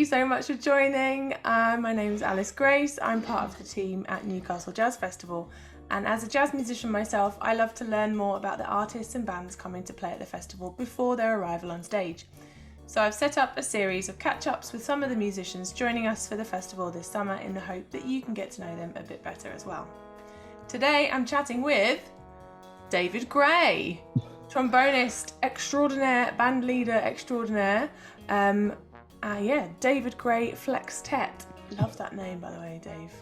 you so much for joining. My name is Alice Grace. I'm part of the team at Newcastle Jazz Festival. And as a jazz musician myself, I love to learn more about the artists and bands coming to play at the festival before their arrival on stage. So I've set up a series of catch-ups with some of the musicians joining us for the festival this summer in the hope that you can get to know them a bit better as well. Today I'm chatting with David Gray, trombonist extraordinaire, band leader extraordinaire. David Gray Flextet. Love that name, by the way, Dave.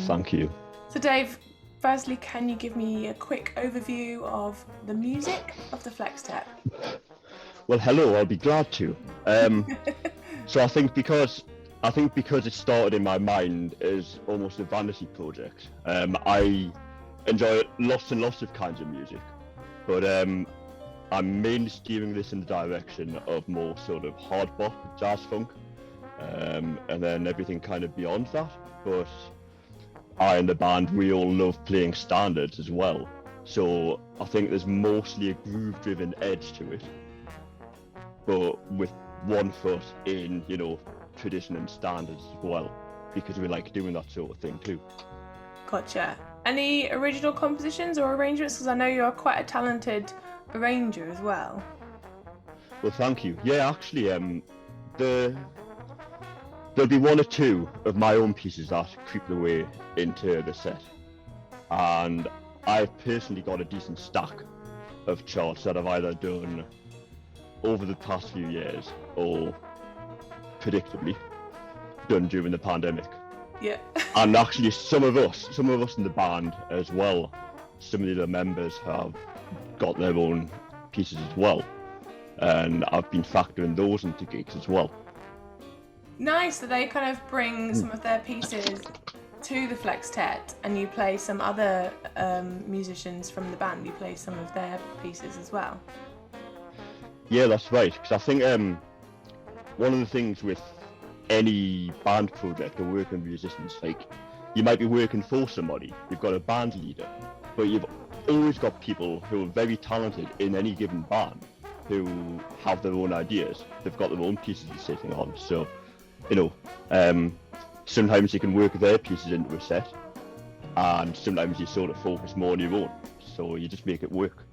Thank you. So Dave, firstly, can you give me a quick overview of the music of the Flextet? Well, hello. I'll be glad to. So I think because it started in my mind as almost a vanity project. I enjoy lots and lots of kinds of music, but I'm mainly steering this in the direction of more sort of hard bop, jazz funk, and then everything kind of beyond that. But I and the band, we all love playing standards as well. So I think there's mostly a groove-driven edge to it, but with one foot in, tradition and standards as well, because we like doing that sort of thing too. Gotcha. Any original compositions or arrangements? Because I know you're quite a talented arranger as well. Well, thank you. Yeah, actually, there'll be one or two of my own pieces that creep their way into the set, and I've personally got a decent stack of charts that I've either done over the past few years or predictably done during the pandemic. Yeah. And actually some of us in the band as well, some of the other members have got their own pieces as well, and I've been factoring those into gigs as well. Nice. So they kind of bring some of their pieces to the Flextet, and you play some other musicians from the band. You play some of their pieces as well. Yeah, that's right. Because I think one of the things with any band project or working with musicians, like, you might be working for somebody, you've got a band leader, but you've always got people who are very talented in any given band who have their own ideas. They've got their own pieces they're sitting on. So, sometimes you can work their pieces into a set, and sometimes you sort of focus more on your own. So you just make it work.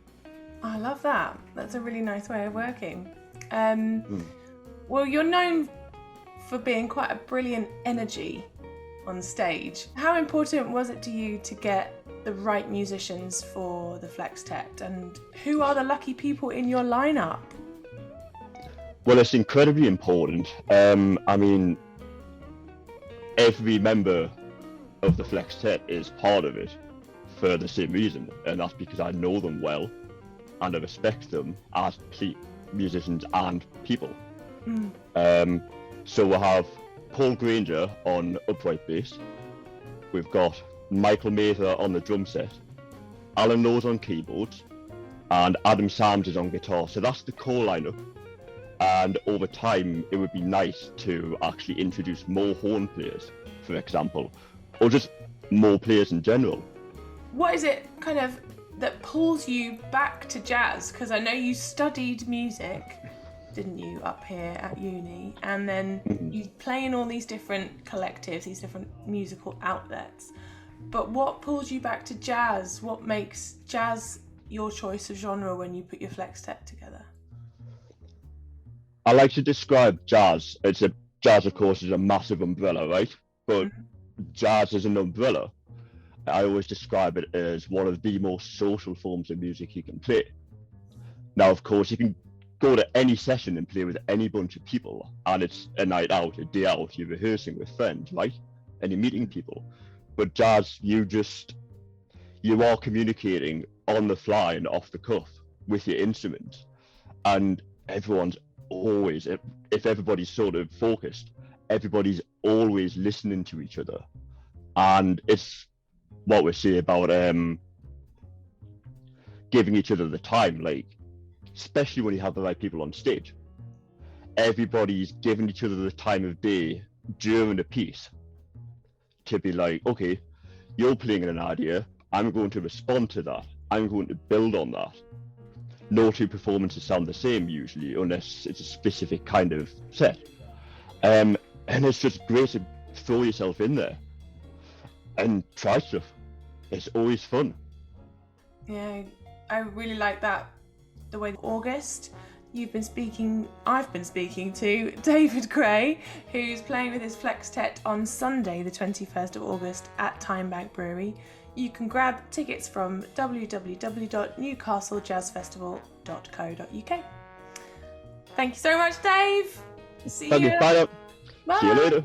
I love that. That's a really nice way of working. Well, you're known for being quite a brilliant energy on stage. How important was it to you to get the right musicians for the Flextet, and who are the lucky people in your lineup? Well, it's incredibly important. I mean, every member of the Flextet is part of it for the same reason, and that's because I know them well and I respect them as musicians and people. So we'll have Paul Granger on upright bass, we've got Michael Mather on the drum set, Alan Lowe's on keyboards, and Adam Sams is on guitar. So that's the core lineup, and over time it would be nice to actually introduce more horn players, for example, or just more players in general. What is it kind of that pulls you back to jazz? Because I know you studied music, didn't you, up here at uni, and then you play in all these different collectives, these different musical outlets, but what pulls you back to jazz? What makes jazz your choice of genre when you put your Flextet together? I like to describe jazz, jazz of course is a massive umbrella, right? But jazz is an umbrella. I always describe it as one of the most social forms of music you can play. Now, of course, you can go to any session and play with any bunch of people, and it's a night out, a day out, you're rehearsing with friends, right? And you're meeting people. But jazz, you are communicating on the fly and off the cuff with your instruments, and everyone's always, if everybody's sort of focused, everybody's always listening to each other. And it's what we say about giving each other the time, like, especially when you have the right people on stage. Everybody's giving each other the time of day during a piece to be like, okay, you're playing an idea, I'm going to respond to that, I'm going to build on that. No two performances sound the same usually, unless it's a specific kind of set. and it's just great to throw yourself in there and try stuff. It's always fun. Yeah, I really like that. The way August, I've been speaking to David Gray, who's playing with his Flextet on Sunday, the 21st of August at Time Bank Brewery. You can grab tickets from www.newcastlejazzfestival.co.uk. Thank you so much, Dave. See you. Bye. Bye. See you later.